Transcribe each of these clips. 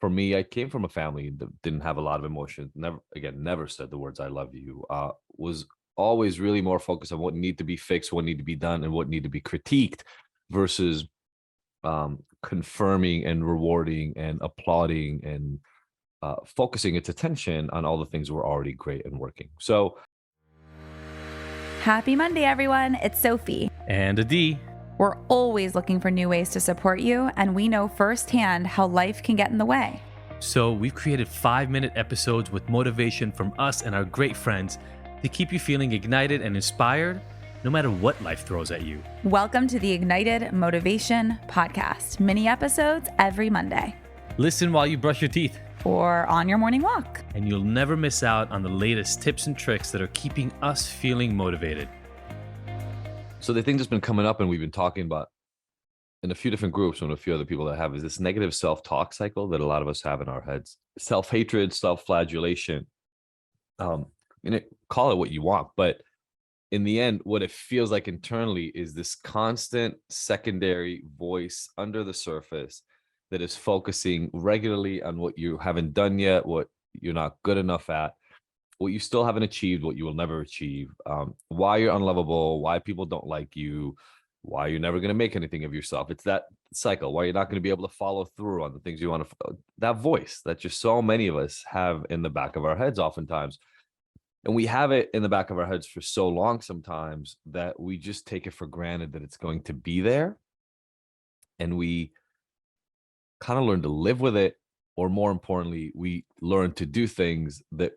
for me, I came from a family that didn't have a lot of emotion. Never said the words "I love you." Was always really more focused on what needed to be fixed, what needed to be done, and what needed to be critiqued, versus confirming and rewarding and applauding and focusing its attention on all the things that were already great and working. So, happy Monday, everyone. It's Sophie. And Adi. We're always looking for new ways to support you, and we know firsthand how life can get in the way. So we've created 5-minute episodes with motivation from us and our great friends to keep you feeling ignited and inspired no matter what life throws at you. Welcome to the Ignited Motivation Podcast. Mini episodes every Monday. Listen while you brush your teeth. Or on your morning walk. And you'll never miss out on the latest tips and tricks that are keeping us feeling motivated. So the thing that's been coming up and we've been talking about in a few different groups and a few other people that have is this negative self-talk cycle that a lot of us have in our heads. Self-hatred, self-flagellation. Call it what you want, but in the end, what it feels like internally is this constant secondary voice under the surface that is focusing regularly on what you haven't done yet, what you're not good enough at, what you still haven't achieved, what you will never achieve, why you're unlovable, why people don't like you, why you're never going to make anything of yourself. It's that cycle, why you're not going to be able to follow through on the things you want to, that voice that just so many of us have in the back of our heads oftentimes. And we have it in the back of our heads for so long sometimes that we just take it for granted that it's going to be there. And we kind of learn to live with it, or more importantly, we learn to do things that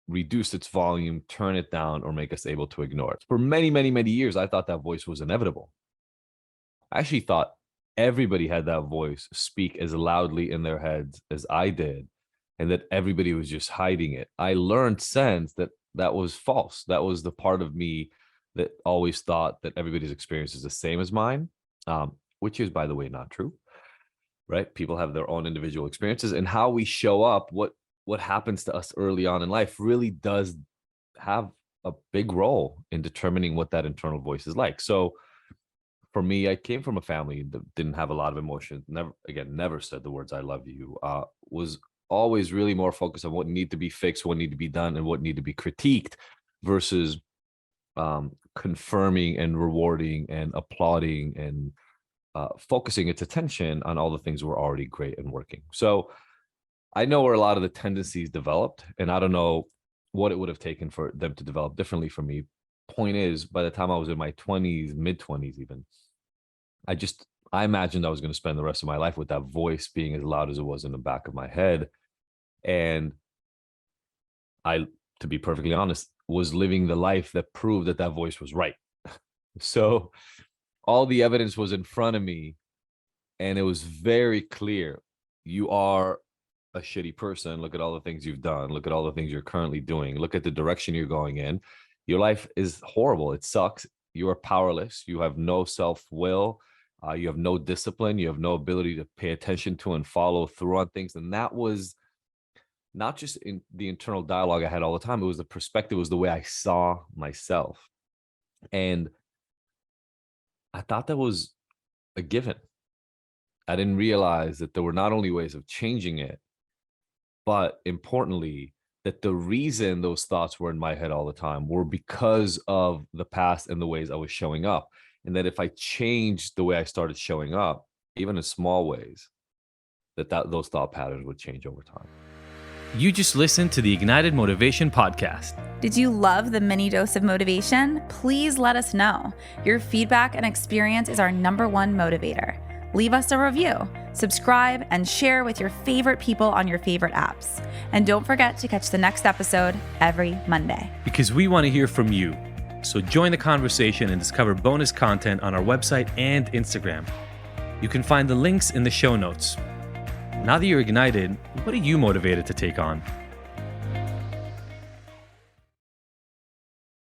reduce its volume, turn it down, or make us able to ignore it. For many, many, many years, I thought that voice was inevitable. I actually thought everybody had that voice speak as loudly in their heads as I did, and that everybody was just hiding it. I learned since that that was false. That was the part of me that always thought that everybody's experience is the same as mine, which is, by the way, not true. Right? People have their own individual experiences, and how we show up, what happens to us early on in life really does have a big role in determining what that internal voice is like. So for me, I came from a family that didn't have a lot of emotion. Never said the words "I love you." Was always really more focused on what needed to be fixed, what needed to be done, and what needed to be critiqued, versus confirming and rewarding and applauding and focusing its attention on all the things that were already great and working. So I know where a lot of the tendencies developed, and I don't know what it would have taken for them to develop differently for me. Point is, by the time I was in my 20s, mid-20s even, I imagined I was going to spend the rest of my life with that voice being as loud as it was in the back of my head. And I, to be perfectly honest, was living the life that proved that that voice was right. So all the evidence was in front of me, and it was very clear. You are a shitty person. Look at all the things you've done. Look at all the things you're currently doing. Look at the direction you're going in. Your life is horrible. It sucks. You are powerless. You have no self-will. You have no discipline. You have no ability to pay attention to and follow through on things. And that was not just in the internal dialogue I had all the time. It was the perspective. It was the way I saw myself. And I thought that was a given. I didn't realize that there were not only ways of changing it, but importantly, that the reason those thoughts were in my head all the time were because of the past and the ways I was showing up. And that if I changed the way I started showing up, even in small ways, those thought patterns would change over time. You just listened to the Ignited Motivation Podcast. Did you love the mini dose of motivation? Please let us know. Your feedback and experience is our number one motivator. Leave us a review, subscribe, and share with your favorite people on your favorite apps. And don't forget to catch the next episode every Monday. Because we want to hear from you. So join the conversation and discover bonus content on our website and Instagram. You can find the links in the show notes. Now that you're ignited, what are you motivated to take on?